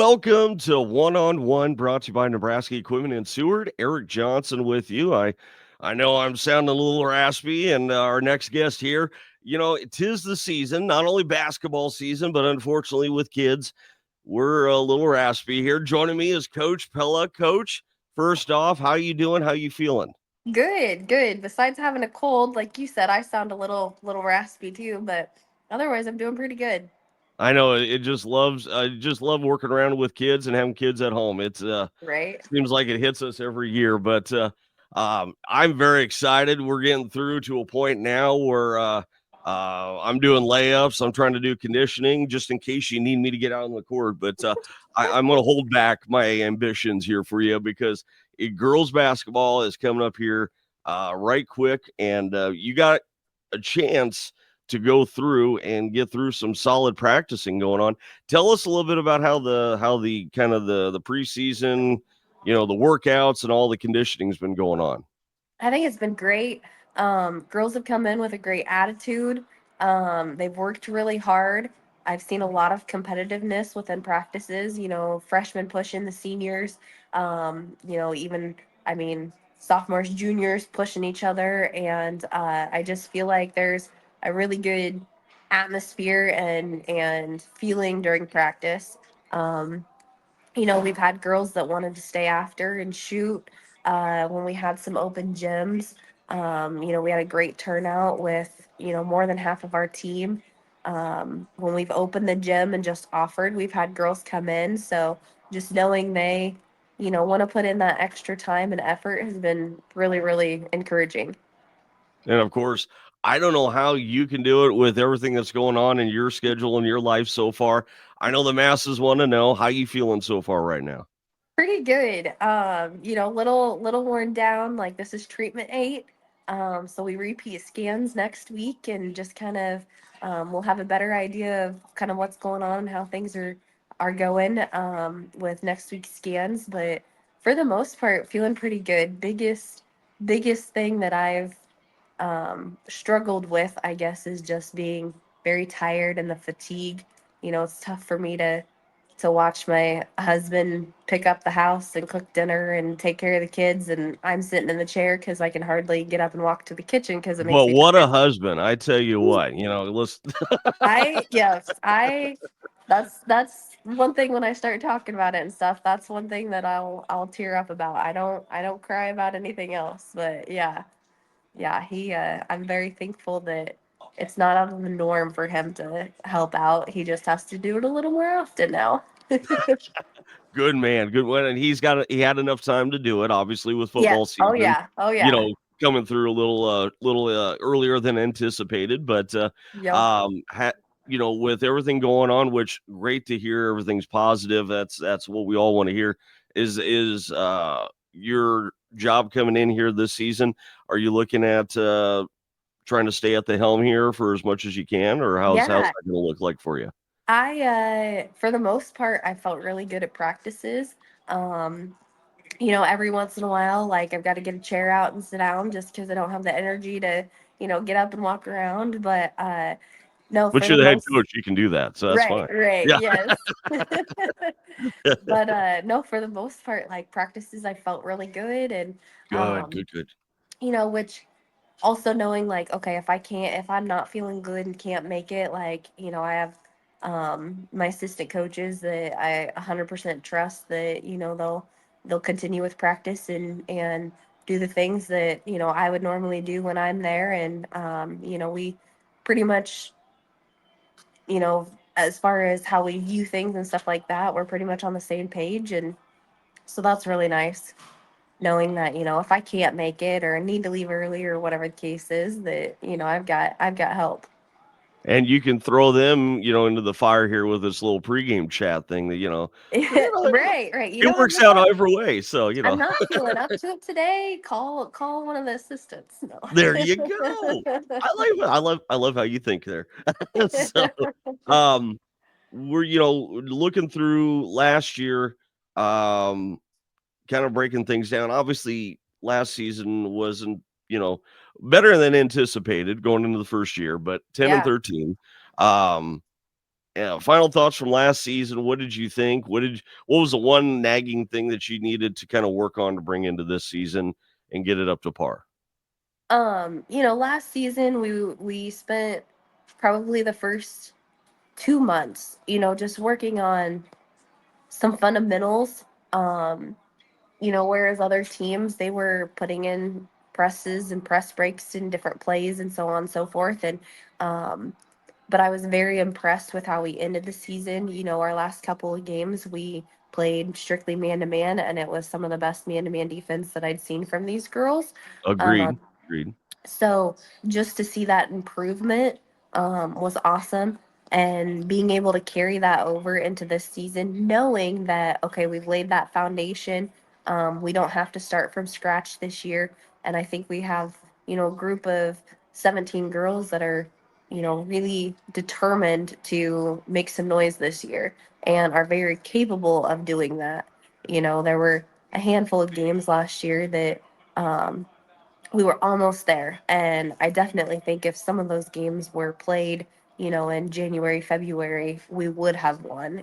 Welcome to One on One, brought to you by Nebraska Equipment and Seward. Eric Johnson with you. I know I'm sounding a little raspy, and our next guest here, it is the season, not only basketball season, but unfortunately with kids, we're a little raspy here. Joining me is Coach Pella. Coach, first off, how you doing? How you feeling? Good, good. Besides having a cold, like you said, I sound a little raspy too, but otherwise I'm doing pretty good. I know it I just love working around with kids and having kids at home. It's Right? seems like it hits us every year, but I'm very excited. We're getting through to a point now where I'm doing layups. I'm trying to do conditioning just in case you need me to get out on the court. But I'm going to hold back my ambitions here for you because girls basketball is coming up here right quick, and you got a chance to go through and get through some solid practicing going on. Tell us a little bit about how the kind of the preseason, the workouts and all the conditioning's been going on. I think it's been great. Girls have come in with a great attitude. They've worked really hard. I've seen a lot of competitiveness within practices, freshmen pushing the seniors, even, I mean, sophomores, juniors pushing each other. And I just feel like there's a really good atmosphere and feeling during practice. Um, we've had girls that wanted to stay after and shoot when we had some open gyms. We had a great turnout with, more than half of our team. When we've opened the gym and just offered, we've had girls come in. So just knowing they, want to put in that extra time and effort has been really, really encouraging. And of course, I don't know how you can do it with everything that's going on in your schedule and your life so far. I know the masses want to know how you feeling so far right now. Pretty good. Little worn down. Like this is treatment 8. So we repeat scans next week and just kind of we'll have a better idea of kind of what's going on and how things are going with next week's scans. But for the most part, feeling pretty good. Biggest thing that I've struggled with, I guess, is just being very tired and the fatigue. It's tough for me to watch my husband pick up the house and cook dinner and take care of the kids, and I'm sitting in the chair because I can hardly get up and walk to the kitchen because it makes But me what a tired. husband. I tell you what, let's I yes, I that's one thing when I start talking about it and stuff, that's one thing that I'll tear up about. I don't cry about anything else, but yeah. Yeah, he I'm very thankful that it's not out of the norm for him to help out. He just has to do it a little more often now. good man, good one. And he had enough time to do it, obviously, with Yeah. football Oh season, yeah. Oh you yeah. know, coming through a little earlier than anticipated. But Yep. um ha, with everything going on, which great to hear everything's positive. That's what we all want to hear. Is your job coming in here this season? Are you looking at trying to stay at the helm here for as much as you can, or how's Yeah. that gonna look like for you? For the most part I felt really good at practices. Um every once in a while, like I've got to get a chair out and sit down just because I don't have the energy to, get up and walk around. But no, But for you're the the head most coach, you can do that, so that's right, fine. right, Yeah. yes. But no, for the most part, like practices I felt really good. And Good, um, good, good. which also knowing like, okay, if I'm not feeling good and can't make it, like, I have my assistant coaches that I 100% trust that, they'll continue with practice and do the things that, I would normally do when I'm there. And we pretty much, you know, as far as how we view things and stuff like that, we're pretty much on the same page. And so that's really nice knowing that, if I can't make it or need to leave early or whatever the case is, that, I've got help. And you can throw them, into the fire here with this little pregame chat thing that, Right, right. it works out every way. So, I'm not feeling up to it today. Call one of the assistants. No. there you go. I love how you think there. So, um, we're, looking through last year, um, kind of breaking things down. Obviously, last season wasn't, better than anticipated going into the first year, but 10 and Yeah. 13. Um, final thoughts from last season. What did you think? What was the one nagging thing that you needed to kind of work on to bring into this season and get it up to par? Last season we spent probably the first 2 months, just working on some fundamentals. Whereas other teams, they were putting in presses and press breaks in different plays and so on and so forth. And um, but I was very impressed with how we ended the season. Our last couple of games, we played strictly man to man, and it was some of the best man to man defense that I'd seen from these girls. Agreed. Um, Agreed. so just to see that improvement was awesome. And being able to carry that over into this season, knowing that, okay, we've laid that foundation. We don't have to start from scratch this year. And I think we have, a group of 17 girls that are, really determined to make some noise this year and are very capable of doing that. There were a handful of games last year that we were almost there. And I definitely think if some of those games were played, in January, February, we would have won.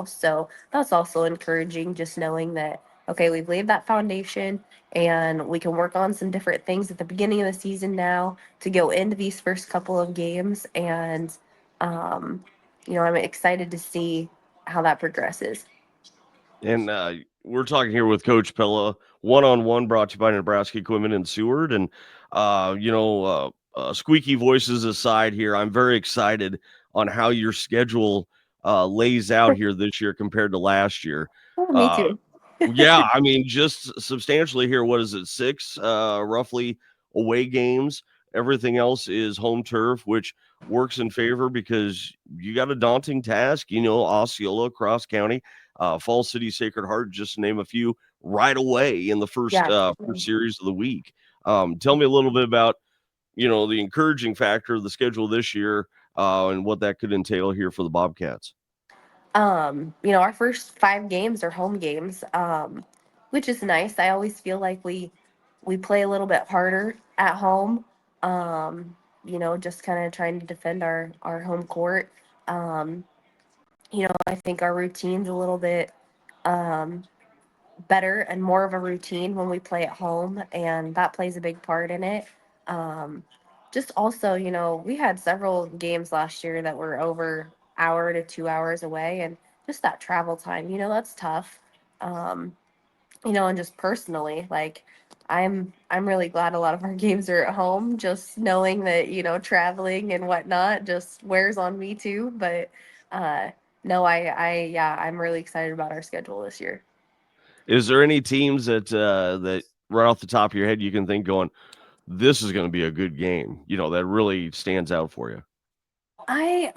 So that's also encouraging, just knowing that, okay, we've laid that foundation and we can work on some different things at the beginning of the season now to go into these first couple of games. And, um, I'm excited to see how that progresses. And we're talking here with Coach Pella, one on one, brought to you by Nebraska Equipment in Seward. And squeaky voices aside, here, I'm very excited on how your schedule lays out here this year compared to last year. Oh, me Uh, too. yeah, I mean, just substantially here. What is it? Six, roughly away games. Everything else is home turf, which works in favor because you got a daunting task. Osceola, Cross County, Falls City, Sacred Heart, just to name a few, right away in the first Yeah. first series of the week. Tell me a little bit about the encouraging factor of the schedule this year and what that could entail here for the Bobcats. Our first 5 games are home games, which is nice. I always feel like we play a little bit harder at home. Just kind of trying to defend our home court. Um, I think our routine's a little bit um better and more of a routine when we play at home, and that plays a big part in it. Um, just also, we had several games last year that were over hour to 2 hours away, and just that travel time, that's tough. Um, and just personally, like I'm really glad a lot of our games are at home. Just knowing that traveling and whatnot just wears on me too. But no, yeah, I'm really excited about our schedule this year. Is there any teams that right off the top of your head you can think going, this is going to be a good game? That really stands out for you. I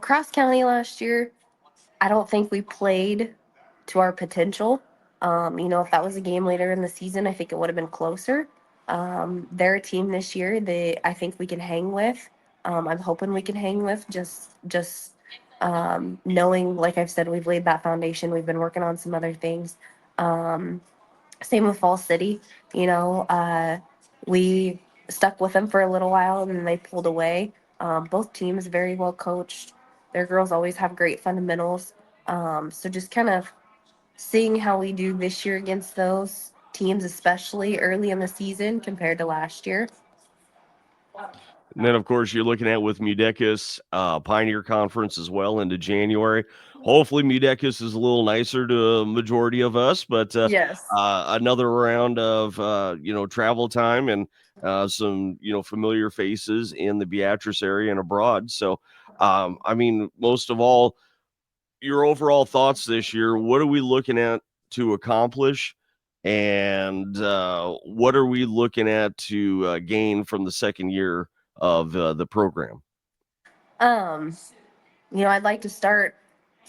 Cross County last year, I don't think we played to our potential. If that was a game later in the season, I think it would have been closer. They're a team this year that I think we can hang with. I'm hoping we can hang with, just knowing, like I've said, we've laid that foundation. We've been working on some other things. Um, Same with Fall City. We stuck with them for a little while and then they pulled away. Both teams very well coached. Their girls always have great fundamentals. So just kind of seeing how we do this year against those teams, especially early in the season compared to last year. And then, of course, you're looking at with Mudecas Pioneer Conference as well into January. Hopefully, Mudecas is a little nicer to a majority of us, but Yes. another round of travel time and some familiar faces in the Beatrice area and abroad. So, I mean, most of all, your overall thoughts this year. What are we looking at to accomplish? And what are we looking at to gain from the second year of the program? Um, I'd like to start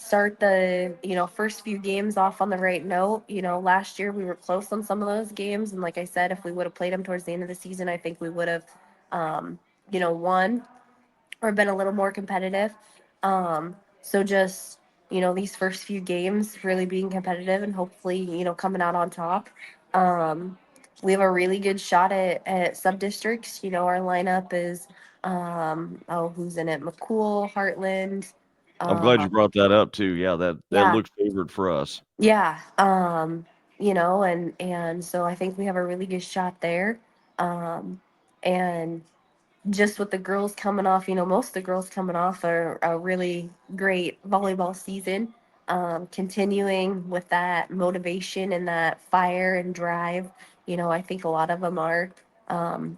the first few games off on the right note. Last year we were close on some of those games, and like I said, if we would have played them towards the end of the season, I think we would have won or been a little more competitive. So just these first few games really being competitive and hopefully coming out on top. Um, we have a really good shot at sub districts. Our lineup is Who's in it? McCool, Heartland. I'm glad Um, you brought that up too. Yeah, that yeah, looks favored for us. yeah. And so I think we have a really good shot there. And just with the girls coming off, most of the girls coming off a really great volleyball season. Continuing with that motivation and that fire and drive, I think a lot of them are um,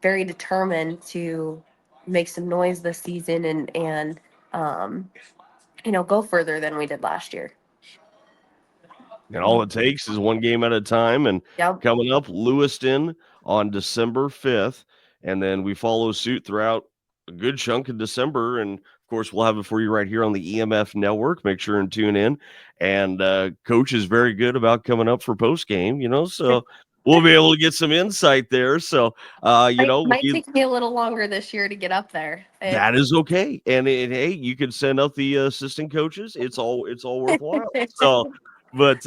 very determined to make some noise this season and um, go further than we did last year. And all it takes is one game at a time. And Yep. coming up, Lewiston on December 5th. And then we follow suit throughout a good chunk of December. And of course, we'll have it for you right here on the EMF network. Make sure and tune in. And Coach is very good about coming up for post game, so we'll be able to get some insight there. So, Might take me a little longer this year to get up there. that is okay. And hey, you can send up the assistant coaches. It's all worthwhile. So, but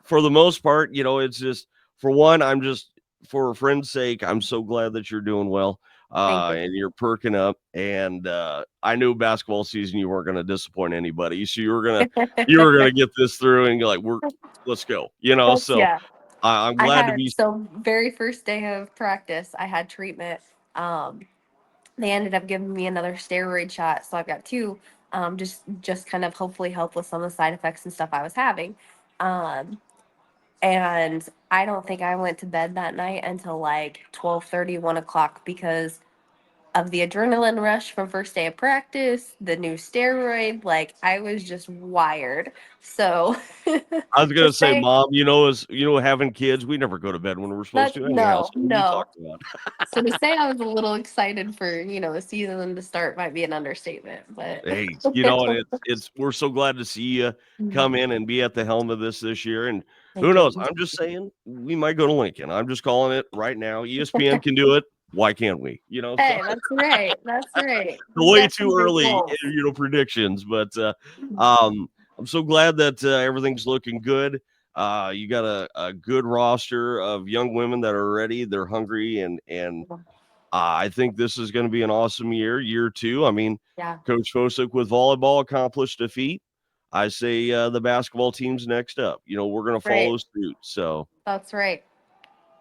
for the most part, it's just for one, I'm just for a friend's sake, I'm so glad that you're doing well. Thank you. And you're perking up. And I knew basketball season you weren't going to disappoint anybody. So you were gonna get this through and you're like, let's go. So Yeah. I'm I glad to had be. so very first day of practice, I had treatment. They ended up giving me another steroid shot, so I've got two. Just kind of hopefully help with some of the side effects and stuff I was having. Um, and I don't think I went to bed that night until like 12:30, 1 o'clock because of the adrenaline rush from first day of practice, the new steroid. Like I was just wired. So I was to gonna say, say Mom, having kids, we never go to bed when we're supposed that to anyhow. no, So what are you no. talking about? So to say I was a little excited for, the season to start might be an understatement, but Hey, and it's we're so glad to see you come in and be at the helm of this year. And who thank knows? you. I'm just saying we might go to Lincoln. I'm just calling it right now. ESPN can do it. Why can't we? So Hey, that's right. That's right. We way got too some big early, goals. predictions. But I'm so glad that everything's looking good. You got a good roster of young women that are ready. They're hungry and I think this is going to be an awesome year two. I mean, Yeah, Coach Fosick with volleyball accomplished a feat. I say the basketball team's next up. We're going to right. follow suit. So, That's right.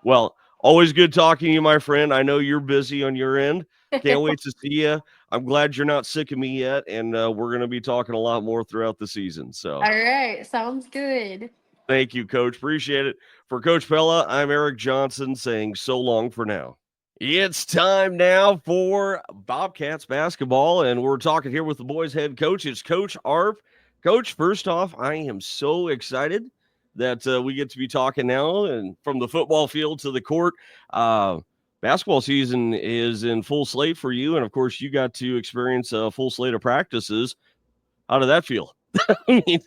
well, always good talking to you, my friend. I know you're busy on your end. Can't wait to see you. I'm glad you're not sick of me yet, and we're going to be talking a lot more throughout the season. So, All right. Sounds good. thank you, Coach. Appreciate it. For Coach Pella, I'm Eric Johnson saying so long for now. It's time now for Bobcats basketball, and we're talking here with the boys' head coach. It's Coach Arp. Coach, first off, I am so excited that we get to be talking now, and from the football field to the court. Basketball season is in full slate for you, and of course, you got to experience a full slate of practices. How did that feel? I mean,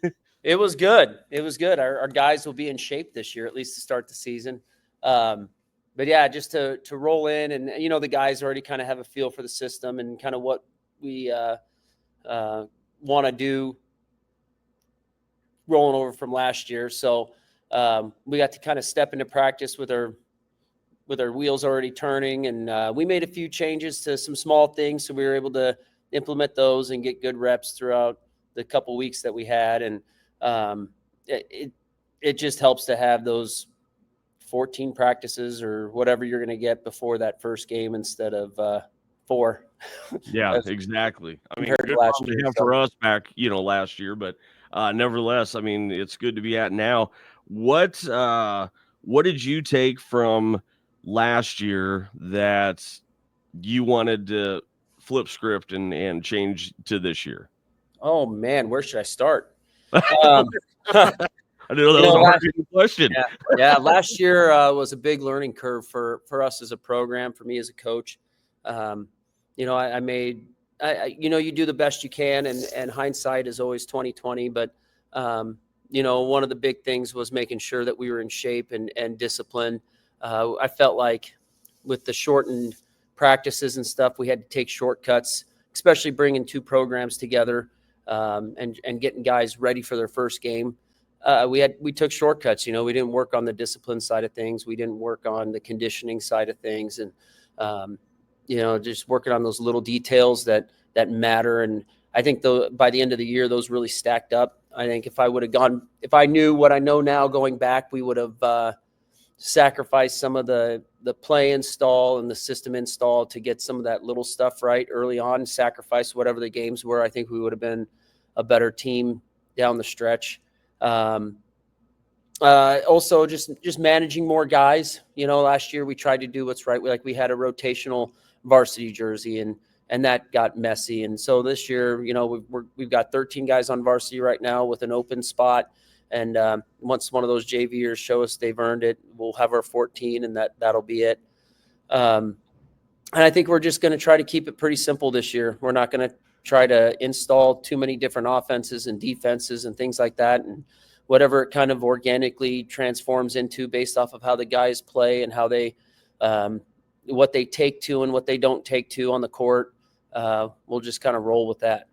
It was good. It was good. Our guys will be in shape this year, at least to start the season. But yeah, just to roll in and, the guys already kind of have a feel for the system and kind of what we want to do rolling over from last year. So we got to kind of step into practice with our wheels already turning. And we made a few changes to some small things. So we were able to implement those and get good reps throughout the couple weeks that we had. And it just helps to have those 14 practices or whatever you're going to get before that first game instead of 4. yeah, exactly. I mean, compared to good last problem to year. have So, for us back, last year, but nevertheless, I mean, it's good to be at now. What did you take from last year that you wanted to flip script and change to this year? oh man, where should I start? I Um, didn't know that was a hard question. yeah. Last year was a big learning curve for us as a program, for me as a coach. I made, you do the best you can, and hindsight is always 2020. But one of the big things was making sure that we were in shape and disciplined. I felt like with the shortened practices and stuff, we had to take shortcuts, especially bringing two programs together and getting guys ready for their first game. We took shortcuts. We didn't work on the discipline side of things. We didn't work on the conditioning side of things. And just working on those little details that matter. And I think by the end of the year, those really stacked up. I think if I knew what I know now going back, we would have sacrificed some of the play install and the system install to get some of that little stuff right early on, sacrifice whatever the games were. I think we would have been a better team down the stretch. Also just managing more guys. Last year we tried to do what's right. We had a rotational varsity jersey and that got messy. And so this year, we've got 13 guys on varsity right now with an open spot. And once one of those JVers show us they've earned it, we'll have our 14 and that'll be it. And I think we're just going to try to keep it pretty simple this year. We're not going to try to install too many different offenses and defenses and things like that. And whatever it kind of organically transforms into based off of how the guys play and how they, what they take to and what they don't take to on the court, we'll just kind of roll with that.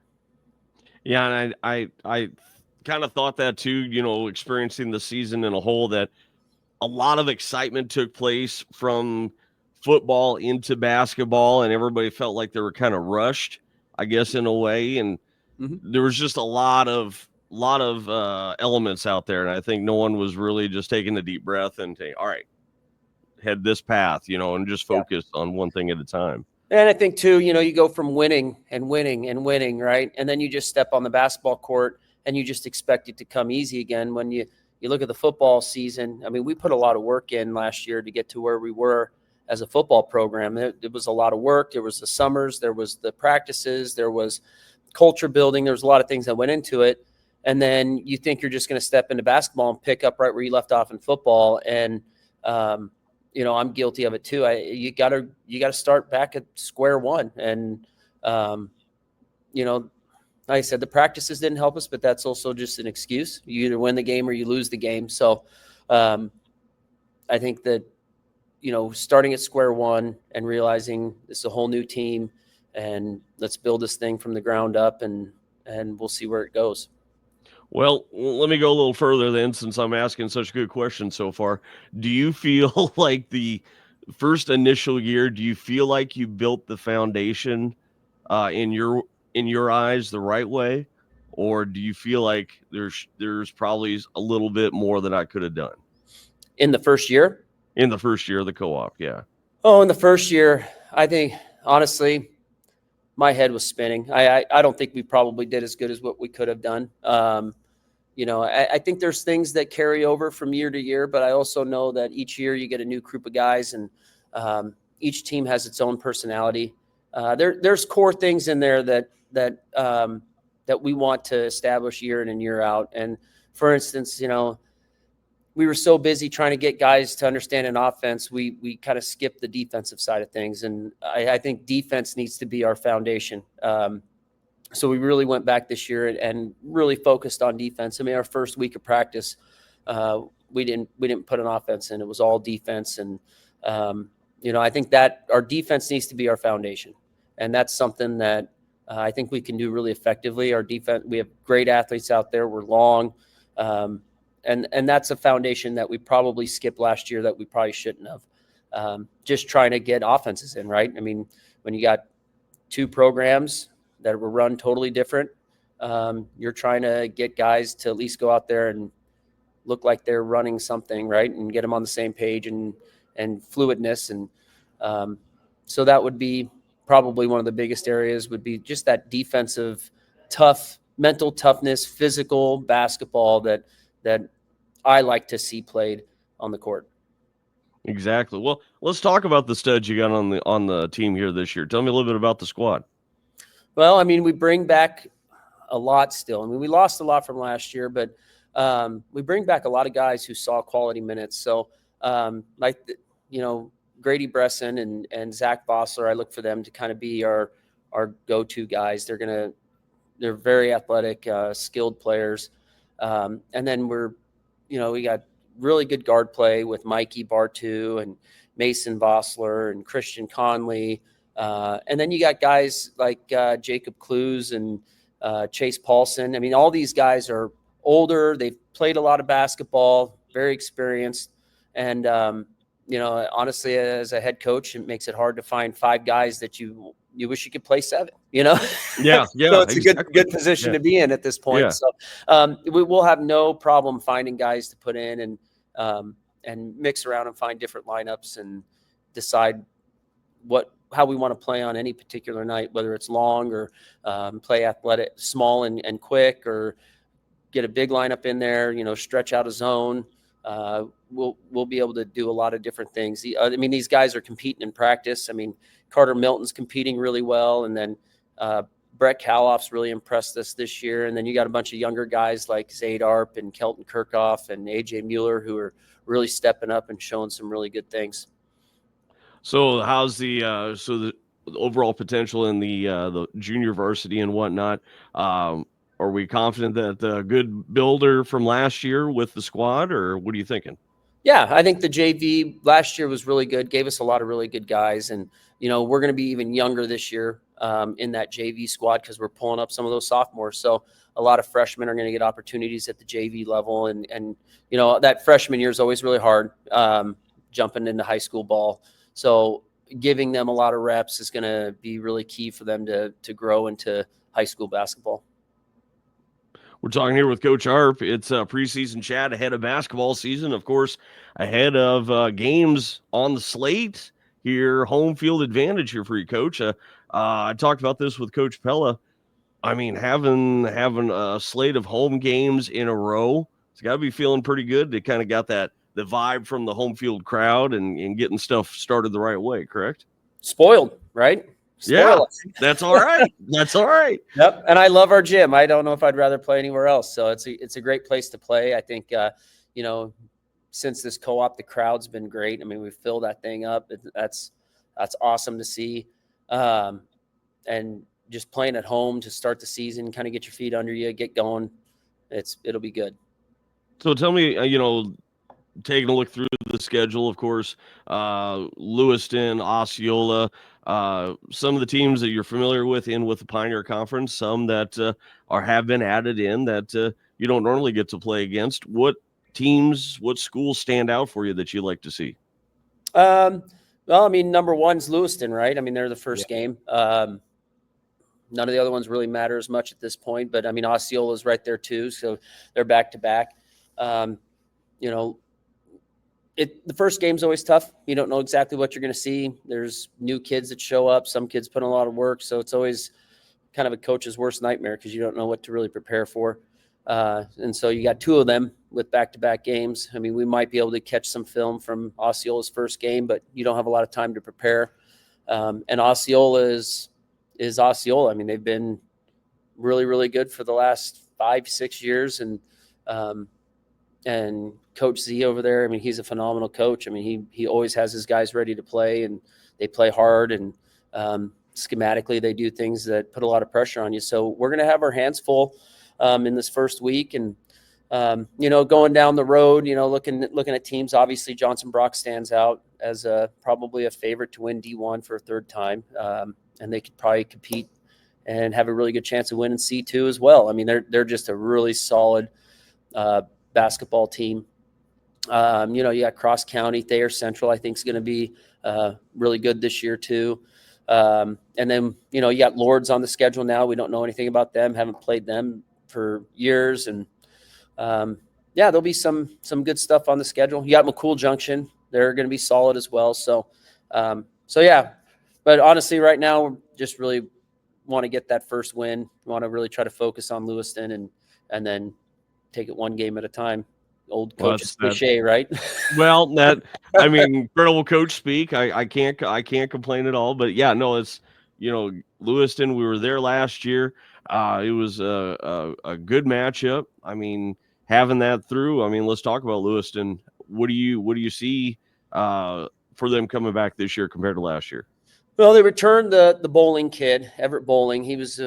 Yeah, and I kind of thought that too, experiencing the season in a whole, that a lot of excitement took place from football into basketball, and everybody felt like they were kind of rushed, I guess, in a way. And there was just a lot of elements out there. And I think no one was really just taking a deep breath and saying, all right, head this path, and just focus on one thing at a time. And I think too, you go from winning and winning and winning, right? And then you just step on the basketball court and you just expect it to come easy again. When you look at the football season, I mean, we put a lot of work in last year to get to where we were as a football program. It was a lot of work. There was the summers, there was the practices, there was culture building. There was a lot of things that went into it. And then you think you're just going to step into basketball and pick up right where you left off in football. And, I'm guilty of it too. You gotta start back at square one. And, like I said, the practices didn't help us, but that's also just an excuse. You either win the game or you lose the game. So I think that, starting at square one and realizing this is a whole new team and let's build this thing from the ground up and we'll see where it goes. Well, let me go a little further then, since I'm asking such good questions so far. Do you feel like the first initial year, do you feel like you built the foundation in your eyes the right way? Or do you feel like there's probably a little bit more that I could have done? In the first year? In the first year of the co-op, yeah. Oh, in the first year, I think, honestly, my head was spinning. I don't think we probably did as good as what we could have done. I think there's things that carry over from year to year, but I also know that each year you get a new group of guys and each team has its own personality. There's core things in there that we want to establish year in and year out. And for instance, we were so busy trying to get guys to understand an offense, we kind of skipped the defensive side of things. And I think defense needs to be our foundation. So we really went back this year and really focused on defense. I mean, our first week of practice, we didn't put an offense in. It was all defense. And, I think that our defense needs to be our foundation. And that's something that I think we can do really effectively. Our defense, we have great athletes out there. We're long. And that's a foundation that we probably skipped last year that we probably shouldn't have. Just trying to get offenses in, right? I mean, when you got two programs that were run totally different, you're trying to get guys to at least go out there and look like they're running something, right? And get them on the same page and fluidness. And so that would be probably one of the biggest areas, would be just that defensive, tough, mental toughness, physical basketball that I like to see played on the court. Exactly. Well, let's talk about the studs you got on the team here this year. Tell me a little bit about the squad. Well, I mean, we bring back a lot still. I mean, we lost a lot from last year, but we bring back a lot of guys who saw quality minutes. So, Grady Bresson and Zach Bossler, I look for them to kind of be our go-to guys. They're very athletic, skilled players. And then we got really good guard play with Mikey Bartu and Mason Bossler and Christian Conley. And then you got guys like Jacob Clues and Chase Paulson. I mean, all these guys are older. They've played a lot of basketball, very experienced. And, you know, honestly, as a head coach, it makes it hard to find 5 guys that you wish you could play 7, you know? Yeah, So it's exactly. a good position to be in at this point. Yeah. So we will have no problem finding guys to put in and mix around and find different lineups and decide how we want to play on any particular night, whether it's long or play athletic, small and quick, or get a big lineup in there, you know, stretch out a zone. We'll be able to do a lot of different things. I mean, these guys are competing in practice. I mean, Carter Milton's competing really well, and then Brett Kaloff's really impressed us this year. And then you got a bunch of younger guys like Zaid Arp and Kelton Kirchhoff and AJ Mueller who are really stepping up and showing some really good things. So how's the overall potential in the junior varsity and whatnot? Are we confident that the good builder from last year with the squad, or what are you thinking? Yeah, I think the JV last year was really good, gave us a lot of really good guys. And, you know, we're going to be even younger this year in that JV squad because we're pulling up some of those sophomores. So a lot of freshmen are going to get opportunities at the JV level. And you know, that freshman year is always really hard jumping into high school ball. So giving them a lot of reps is going to be really key for them to grow into high school basketball. We're talking here with Coach Arp. It's a preseason chat ahead of basketball season, of course, ahead of games on the slate here. Home field advantage here for you, Coach. I talked about this with Coach Pella. I mean, having a slate of home games in a row, it's got to be feeling pretty good. They kind of got the vibe from the home field crowd and getting stuff started the right way, correct? Spoiled, right? Yeah, that's all right. That's all right. Yep. And I love our gym. I don't know if I'd rather play anywhere else. So it's a great place to play. I think, you know, since this co-op, the crowd's been great. I mean, we filled that thing up. That's awesome to see. And just playing at home to start the season, kind of get your feet under you, get going. It'll be good. So tell me, you know, taking a look through the schedule, of course, Lewiston, Osceola, some of the teams that you're familiar with the Pioneer Conference, some that have been added in that you don't normally get to play against. What schools stand out for you that you like to see? Well, I mean, number one's Lewiston, right? I mean, they're the first game. None of the other ones really matter as much at this point, but I mean, Osceola's right there too, so they're back to back. You know, the first game's always tough. You don't know exactly what you're going to see. There's new kids that show up. Some kids put in a lot of work, so it's always kind of a coach's worst nightmare because you don't know what to really prepare for. And so you got 2 of them with back-to-back games. I mean, we might be able to catch some film from Osceola's first game, but you don't have a lot of time to prepare. And Osceola is Osceola. I mean, they've been really, really good for the last 5-6 years. And Coach Z over there, I mean, he's a phenomenal coach. I mean, he always has his guys ready to play, and they play hard, and schematically they do things that put a lot of pressure on you. So we're going to have our hands full in this first week. And, you know, going down the road, you know, looking at teams, obviously Johnson Brock stands out as probably a favorite to win D1 for a 3rd time. And they could probably compete and have a really good chance of winning C2 as well. I mean, they're just a really solid basketball team. You know, you got Cross County, Thayer Central, I think is going to be really good this year too. And then, you know, you got Lords on the schedule now. We don't know anything about them, haven't played them for years. And yeah, there'll be some good stuff on the schedule. You got McCool Junction. They're going to be solid as well. So yeah, but honestly, right now, we just really want to get that first win. We want to really try to focus on Lewiston and then take it one game at a time. Old coach's cliche, right? Well, I mean, incredible coach speak. I can't complain at all. But yeah, no, it's, you know, Lewiston. We were there last year. It was a good matchup. I mean, having that through. I mean, let's talk about Lewiston. What do you see for them coming back this year compared to last year? Well, they returned the bowling kid, Everett Bowling. He was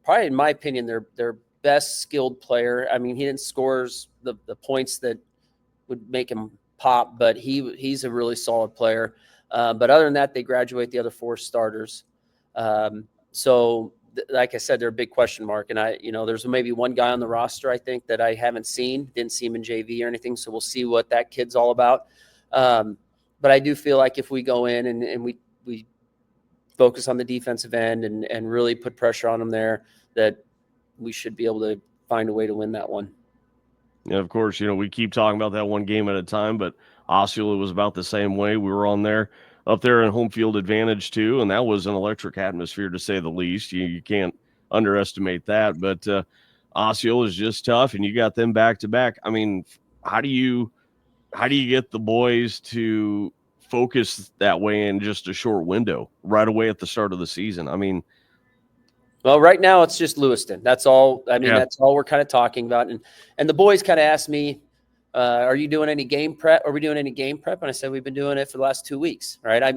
probably, in my opinion, their best skilled player. I mean, he didn't score the points that would make him pop, but he's a really solid player. But other than that, they graduate the other 4 starters. So like I said, they're a big question mark. And you know, there's maybe one guy on the roster, I think, that I haven't seen, didn't see him in JV or anything. So we'll see what that kid's all about. but I do feel like if we go in and we focus on the defensive end and really put pressure on them there, that we should be able to find a way to win that one. And of course, we keep talking about that one game at a time, but Osceola was about the same way. We were up there in home field advantage too, and that was an electric atmosphere to say the least. You can't underestimate that. But Osceola is just tough, and you got them back to back. I mean, how do you get the boys to focus that way in just a short window right away at the start of the season? I mean, well, right now it's just Lewiston. That's all. I mean, Yeah. that's all we're kind of talking about. And the boys kind of asked me, are you doing any game prep? Are we doing any game prep? And I said, we've been doing it for the last 2 weeks, right? I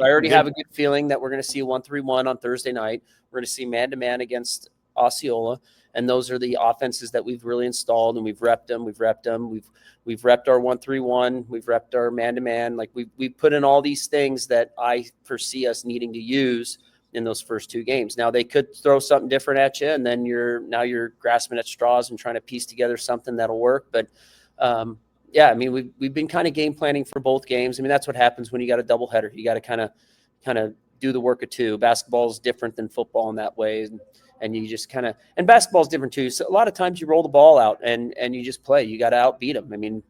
already have a good feeling that we're going to see 1-3-1 on Thursday night. We're going to see man-to-man against Osceola. And those are the offenses that we've really installed, and we've repped them. We've repped our 1-3-1. We've repped our man-to-man. Like we put in all these things that I foresee us needing to use in those first 2 games. Now they could throw something different at you, and then you're grasping at straws and trying to piece together something that'll work. But yeah, I mean, we've been kind of game planning for both games. I mean, that's what happens when you got a doubleheader. You got to kind of do the work of 2. Basketball is different than football in that way, and you just and basketball is different too. So a lot of times you roll the ball out and you just play. You got to outbeat them. I mean,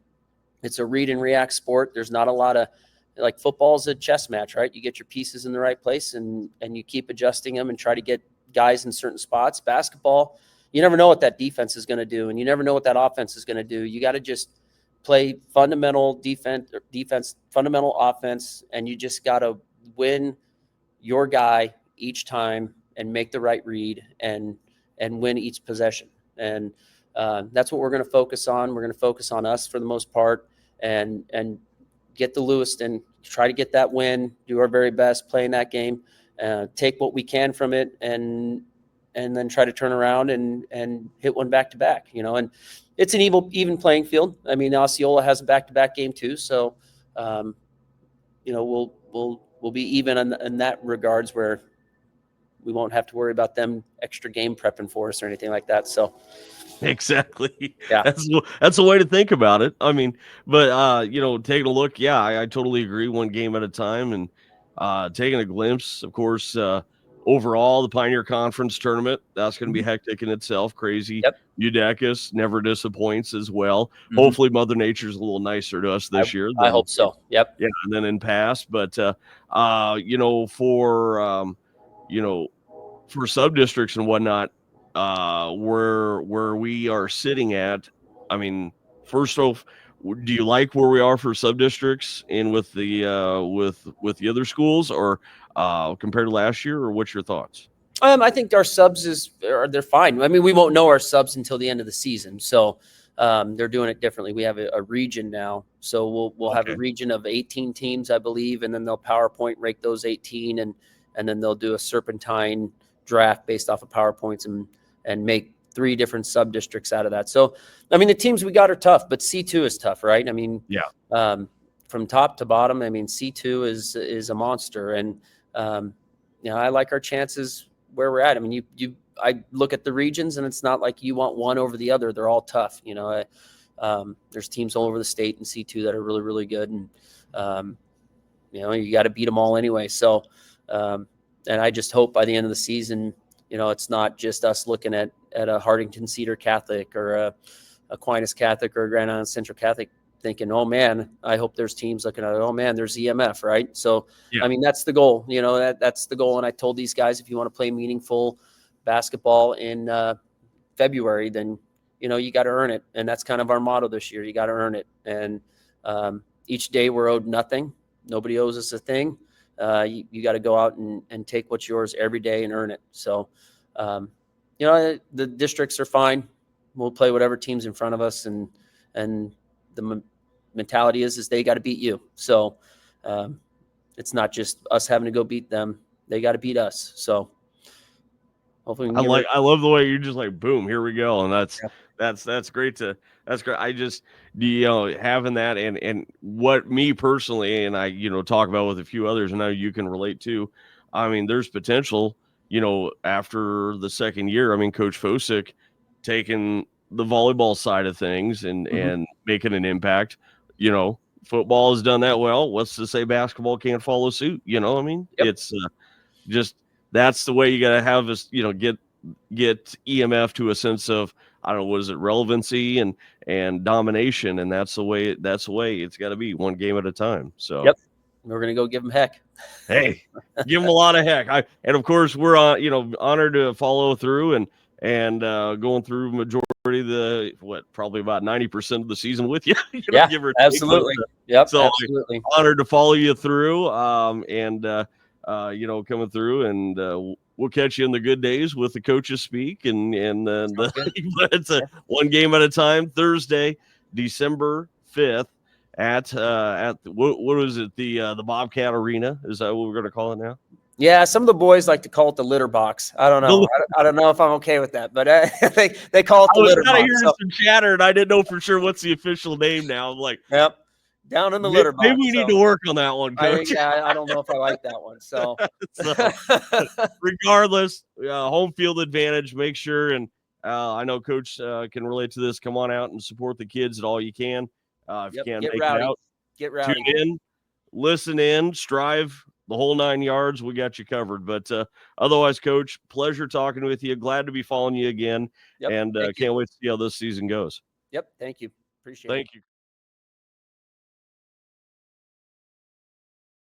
it's a read and react sport. There's not a lot of, like, football is a chess match, right? You get your pieces in the right place and you keep adjusting them and try to get guys in certain spots. Basketball, you never know what that defense is going to do, and you never know what that offense is going to do. You got to just play fundamental defense, fundamental offense, and you just got to win your guy each time and make the right read and win each possession. And that's what we're going to focus on. We're going to focus on us for the most part and get the Lewiston, try to get that win, do our very best playing that game, take what we can from it, and then try to turn around and hit one back to back, and it's an even playing field. I mean, Osceola has a back-to-back game too. So, we'll be even in that regards, where we won't have to worry about them extra game prepping for us or anything like that. So exactly. Yeah. That's a way to think about it. I mean, but taking a look, yeah, I totally agree. One game at a time, and taking a glimpse, of course, overall the Pioneer Conference tournament, that's going to be hectic in itself. Crazy. Yep. UDECUS never disappoints as well. Mhm. Hopefully Mother Nature's a little nicer to us this year. I hope so. Yep. Yeah, and then in past, but for sub districts and whatnot, where we are sitting at. I mean, first off, do you like where we are for sub districts and with the other schools, or compared to last year, or what's your thoughts? I think our subs they're fine. I mean, we won't know our subs until the end of the season, so they're doing it differently. We have a region now, so we'll have a region of 18 teams, I believe, and then they'll PowerPoint rank those 18, and then they'll do a serpentine draft based off of PowerPoints and make 3 different sub districts out of that. So, I mean, the teams we got are tough, but C2 is tough, right? I mean, yeah. From top to bottom, I mean, C2 is a monster, and I like our chances where we're at. I mean, I look at the regions, and it's not like you want one over the other. They're all tough. There's teams all over the state in C2 that are really, really good, and you got to beat them all anyway. So, and I just hope by the end of the season, it's not just us looking at a Hardington Cedar Catholic or a Aquinas Catholic or a Grand Island Central Catholic thinking, oh man, I hope there's teams looking at it. Oh man, there's EMF, right? So, Yeah. I mean, that's the goal, that's the goal. And I told these guys, if you want to play meaningful basketball in February, then, you got to earn it. And that's kind of our motto this year. You got to earn it. And each day we're owed nothing. Nobody owes us a thing. You got to go out and take what's yours every day and earn it. So, the districts are fine. We'll play whatever team's in front of us, and the mentality is they got to beat you. So it's not just us having to go beat them; they got to beat us. So hopefully, I love the way you're just like, boom, here we go, and that's great. That's great. I just having that and what me personally and I talk about with a few others, and now you can relate to. I mean, there's potential. After the second year, I mean, Coach Fosick taking the volleyball side of things and making an impact. football has done that well. What's to say basketball can't follow suit? You know, I mean, Yep. it's just that's the way you got to have us. You know, get EMF to a sense of, I don't know, what is it, relevancy and domination, and that's the way it's got to be, one game at a time. So Yep. We're gonna go give them heck. hey, give them a lot of heck. And of course we're honored to follow through and going through majority of the probably about 90% of the season with you. Yeah, give or take. absolutely. Yep, So absolutely. Honored to follow you through. Coming through, and we'll catch you in the good days with the coaches speak, and it's a one game at a time. Thursday, December 5th at what is it, the Bobcat Arena? Is that what we're going to call it now? Yeah, some of the boys like to call it the litter box. I don't know. I don't know if I'm okay with that, but they call it the litter box. I was hearing some chatter, and I didn't know for sure what's the official name now. I'm like, yep, down in the litter box. Maybe we need to work on that one, Coach. I don't know if I like that one. So, regardless, home field advantage. Make sure, and I know Coach can relate to this. Come on out and support the kids at all you can. If you can't make it out, get rowdy. Tune in, listen in, strive, the whole 9 yards. We got you covered. But otherwise, Coach, pleasure talking with you. Glad to be following you again, and can't wait to see how this season goes. Yep. Thank you. Appreciate it. Thank you.